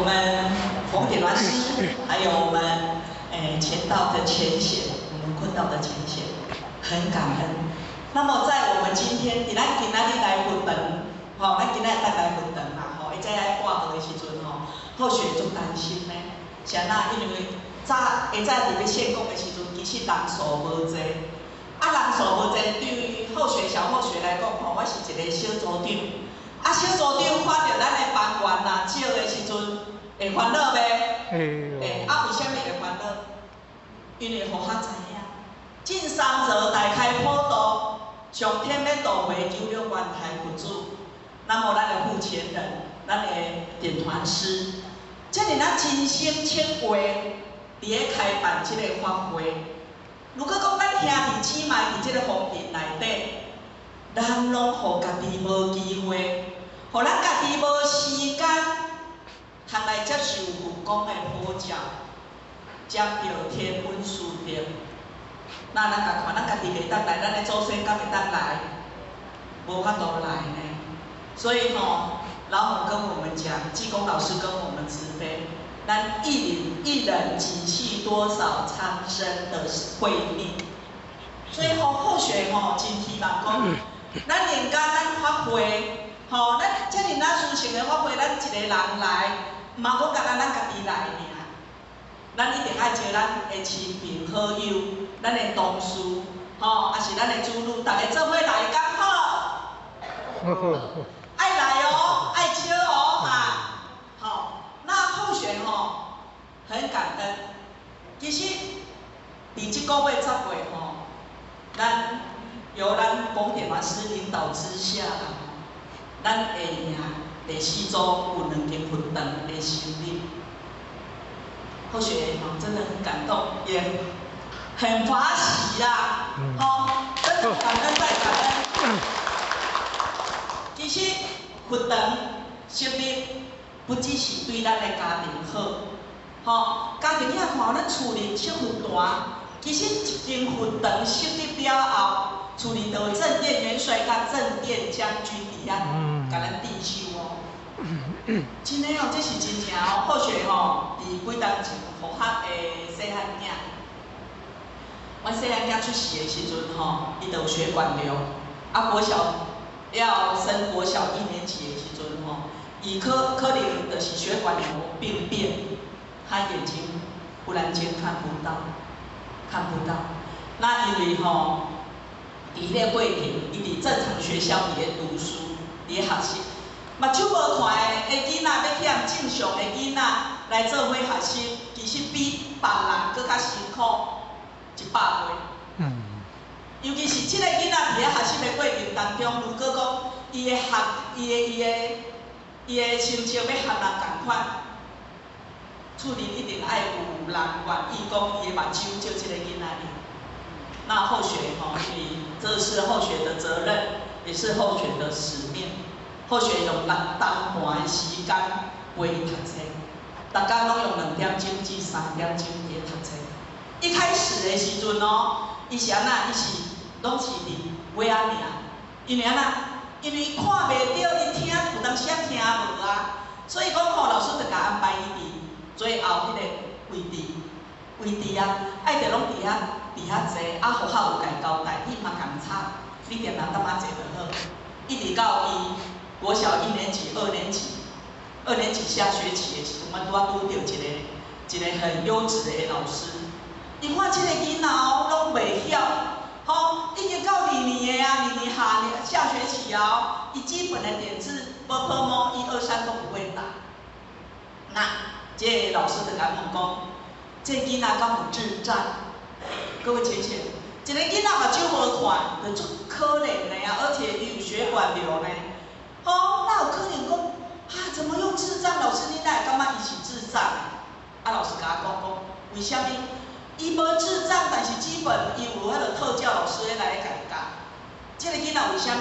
们冯典鸾师，还有我们前道的前贤，我们坤道的前贤，很感恩。那么在我们今天，咱今仔日来分堂，咱今仔日来分堂啦，会在来挂号的时阵后续足担心呢。啥呐？因为早伫要献供的时阵，其实人数无济，人数无济，对于小后学来讲我是一个小组长。小组长看到咱的班员少的时阵，会烦恼呗？为什么会烦恼？因为互学知影，进三则大开普渡，上天要度化96元台佛祖。那么咱的负责人，咱的点团师，遮尔真心切话，伫咧开办即个法会。如果讲咱兄弟姊妹伫即个风尘内底，咱拢互家己无机会。互咱家己无时间，通来接受佛光的普照，接到天恩殊德。那咱甲看，咱家己袂当来，咱的祖先敢会当来？无法度来呢。所以老母跟我们讲，济公老师跟我们慈悲，咱一人几系多少苍生的慧命。所以后学真希望讲，咱连间咱发挥。咱遮尔殊胜的法会，咱一个人来，毋嘛讲咱家己来尔。咱一定爱招咱的亲朋好友、咱的同事，也是咱的子女，大家做伙来，刚好。爱来哦，爱招哦，那后选很感恩。其实，伫即个月10月咱由咱冯典鸾师领导之下咱下赢第4组有2间分堂的成立，后学真的很感动，也很欢喜啦，真的感恩再感恩。其实分堂成立不只是对咱的家庭好，家庭遐看咱厝里设分大，其实一间分堂设立了后。厝里就有正殿元帅甲正殿将军伫遐，甲咱弟修真诶这是真正或许伫几当前福学诶细汉囝，阮细汉囝出世诶时阵伊就有血管瘤，国小要升国小1年级诶时阵伊可能就是血管瘤病变，他眼睛忽然间看不到。那因为伫迄个过程，伊伫正常学校伫咧读书，伫咧学习，目睭无看的囡仔，要欠正常的囡仔来做伙学习，其实比别人搁较辛苦100倍。尤其是即个囡仔伫咧学习的过程当中，如果讲伊的成绩要和人同款，厝里一定爱有人愿意讲伊的目睭照即个囡仔哩。那后学因为这是后学的责任，也是后学的使命。后学用6当半的时间陪伊读册，大家拢用2点钟至3点钟伫读册。一开始的时阵伊是安那？伊是拢是伫尾仔尔，因为安那？因为看袂到，伊听有当时听无所以讲老师就甲安排伊伫最后迄个位置爱着拢伫遐坐，学校有甲伊交代，你嘛共插，你点人踮遐坐就好，一直到伊国小1年级、2年级下学期的时阵，拄到一个很优质的老师，伊看即个囡仔拢袂晓，已经到2年的2年下学期伊基本的点字，1、2、3都不会打。那这个老师就甲问讲，这囡仔敢有智障？各位姐姐，一个囡仔目睭无看，就足可怜的而且有血管瘤呢。那有可能讲怎么用智障？老师你哪会感觉伊是智障？老师甲我讲，为什么？伊无智障，但是基本伊有迄个特教老师来甲伊教。这个囡仔为什么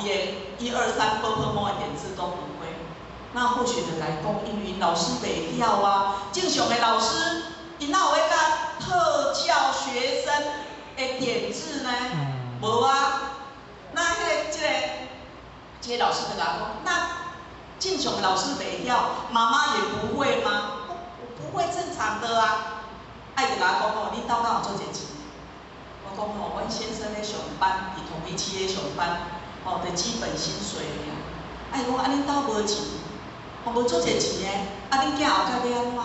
伊的1、2、3、的点字都不会？那或许就来讲，因为老师袂晓正常的老师，伊哪有会教特教学生的点字呢？无那这个老师就甲我讲，那正常的老师袂晓，妈妈也不会吗？我不会，正常的啊。爱就甲我讲哦，恁兜敢有做这钱？我讲哦，阮先生咧上班，伫同一企业上班，哦，就基本薪水尔。啊，伊讲啊，恁兜无钱，哦，无做这钱诶，啊，恁囝后盖要安怎？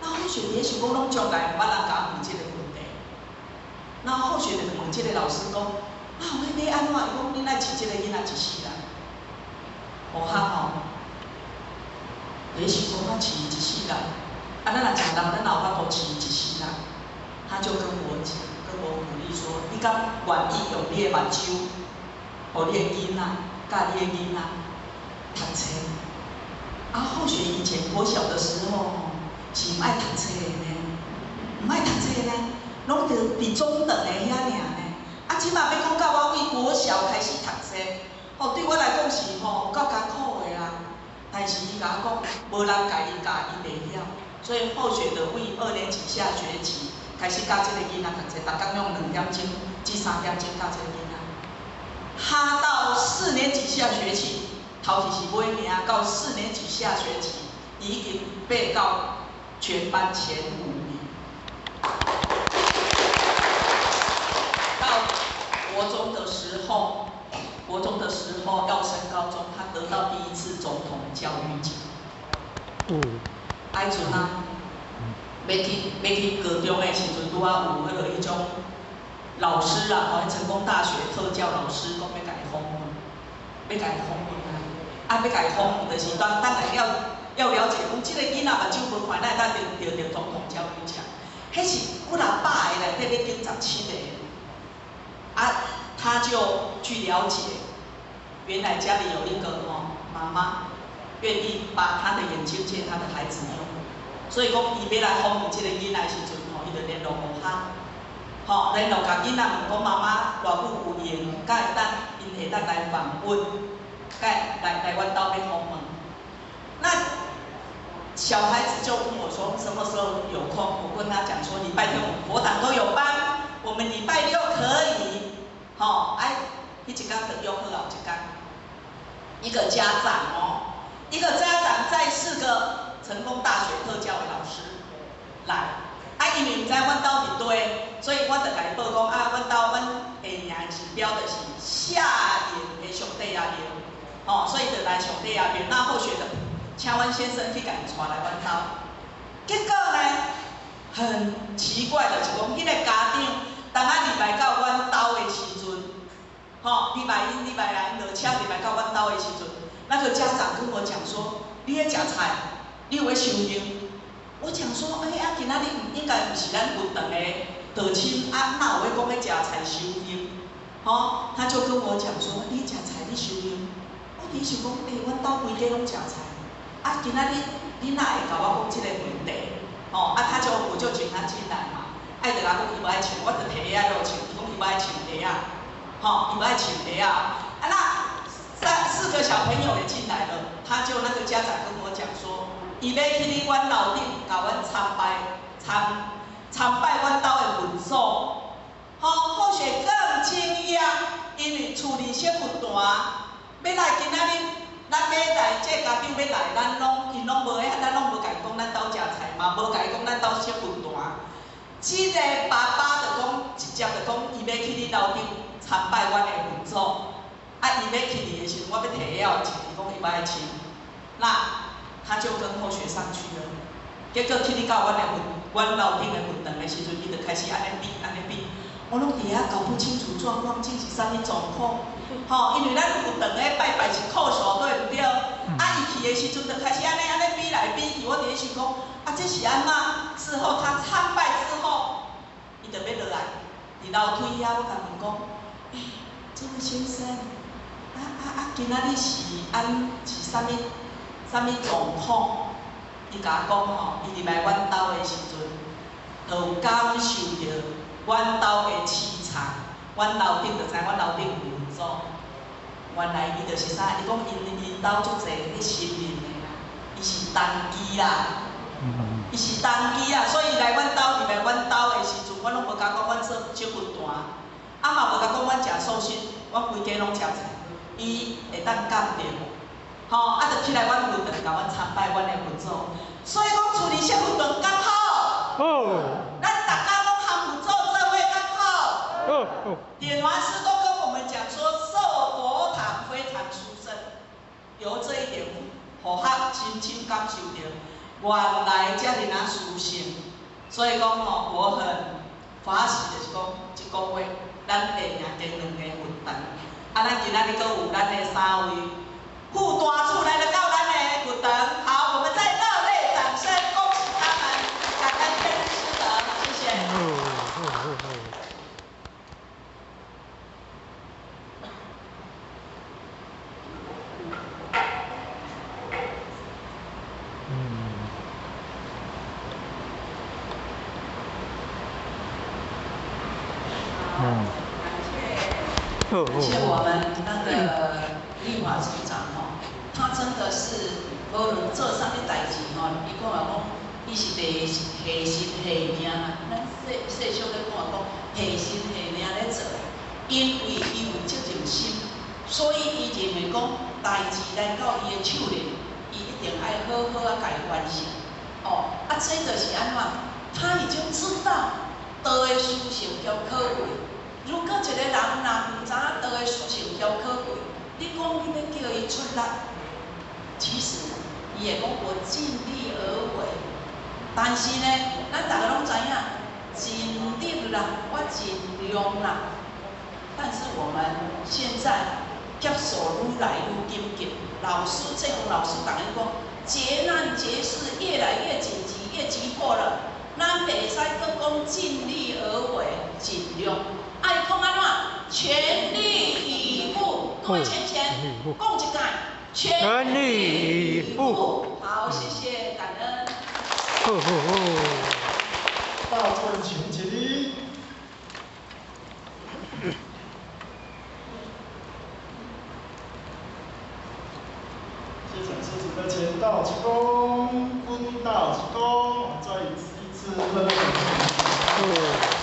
那后续也想讲，拢将来捌人甲问即个问题。那后续就问即个老师讲，啊，迄要安怎？伊讲恁爱饲即个囡仔一世人，无哈吼。也想讲我饲一世人，啊，咱若食人，咱有法度饲一世人。他就跟我讲，跟我鼓励说，你敢愿意用你的目睭，互你的囡仔，甲你的囡仔读册？啊，或许以前我小的时候是唔爱读册的呢，唔爱读册呢，拢着伫中等的遐尔呢。啊，即马要讲到我为国小开始读册，哦，对我来讲是吼有够艰苦的啦。但是伊甲我讲，无人教伊教，伊袂晓，所以后学的为2年级下学期开始教这个囡仔读册，逐工用2点钟至3点钟教这个囡仔。他到4年级下学期，头期是尾名，到4年级下学期，已经被到全班前5名。到国中的时候要升高中，他得到第1次总统教育奖。迄阵啊，要去高中的时阵，拄啊有迄种老师啊，吼，成功大学特教老师讲要甲伊访问，要甲伊访问啊，要甲伊访问就是当然要了解讲，即个囡仔目睭无看，哪会当得总统教育奖？迄是几啊百个内底要拣17个，啊，他就去了解，原来家里有一个妈妈愿意把他的眼睛借他的孩子用，所以讲伊要来访问即个囡仔时阵伊就联络互他，联络甲囡仔问讲妈妈偌久有闲，敢会当因会当来访问，敢来阮兜要访问。那小孩子就问我说什么时候有空？我跟他讲说礼拜天我们佛堂都有班，我们礼拜6可以。迄一天就约好后一天，一个家长载4个成功大学特教的老师来，因为毋知阮兜伫对，所以我就甲伊报讲阮兜阮下名是标的是夏营的上帝阿庙，所以就来上帝阿庙。那后续的请阮先生去甲伊带来阮兜，结果呢，很奇怪的是讲，迄个家长当礼拜到阮兜的时阵，礼拜1、礼拜2落车礼拜到阮兜的时阵，那个家长跟我讲说，你咧食菜，你有咧收音？我讲说，今仔日应该不是咱云长的道亲，哪有咧讲咧食菜收音？他就跟我讲说，你食菜你收音？我伫想讲，阮兜规家拢食菜，今仔日你哪会甲我讲即个问题？我就请他进来嘛，就甲讲伊无爱穿，我就摕鞋仔落穿，伊讲伊无爱穿鞋仔，伊无爱穿鞋仔。那4个小朋友也进来了，他就那个家长跟我讲说，伊要去你阮楼顶，甲阮参拜阮兜的文所。或许更惊讶，因为厝里小负担，要来今仔日，咱要来这家长要来，因拢无咱拢无甲伊讲咱兜食菜嘛，无甲伊讲咱兜小负担。即个爸爸就讲，直接就讲，伊要去你楼顶参拜阮的文所。伊要去的时候，我要摕鞋仔穿，伊讲伊无爱穿，那他就跟后学上去了。结果去到阮楼顶的云堂的时阵，伊就开始安尼比，我拢伫遐搞不清楚状况，这是啥物状况？因为咱云堂咧拜拜是靠手对毋对？伊去的时阵就开始安尼比来比去，我伫咧想讲，这是安怎？事后他参拜之后，伊就要落来，伫楼梯遐，我甲问讲，这位先生。今仔日是啥物状况？伊甲我讲伊入来阮兜的时阵，就有感受到阮兜的气场。阮楼顶就知阮楼顶有文所，原来伊就是啥？伊讲因兜足济迄新人的啦，伊是单机啦，所以来阮兜的时阵，阮拢无甲讲阮做小分段，嘛无甲讲阮食素食，阮规家拢食菜。伊会当感到，吼，啊，就起来阮分队甲阮参拜阮的分组，所以讲处理小分队刚好，咱大家拢含分组做伙刚好。点完师都跟我们讲说，受佛堂非常殊胜，由这一点，互较深深感受到，原来遮尔啊殊胜，所以讲吼，我很欢喜就是讲一个月，咱会赢经2个运动，啊，咱今仔日阁有咱的3位副大厝来到咱的运动，好，我们再热烈掌声恭喜他们，感恩天师师德，谢谢。感谢我们那个立法组长吼，他真的是无论做啥物代志吼，伊讲话讲，伊是系心系命啊，咱细小咧讲系心系命咧做，因为伊有责任心，所以伊认为讲代志来到伊的手里，伊一定爱好好啊家完成。哦，啊，这就是安怎？他已经知道道的事情叫可贵。如果一个人若唔知影道的事情叫可贵，你讲你要叫伊出力，其实伊会讲我尽力而为。但是呢，咱大家拢知影，尽力啦，我尽量啦。但是我们现在接受愈来愈紧急，老师这种老师讲伊讲，劫难劫事越来越紧急，越急迫了。咱袂使搁讲尽力而为，尽量。爱讲安怎？全力以赴，各位前讲一届，全力以赴。好，谢谢，感恩。大众请起立。谢场师准备前道鞠躬，坤道鞠躬，再一次热烈掌声。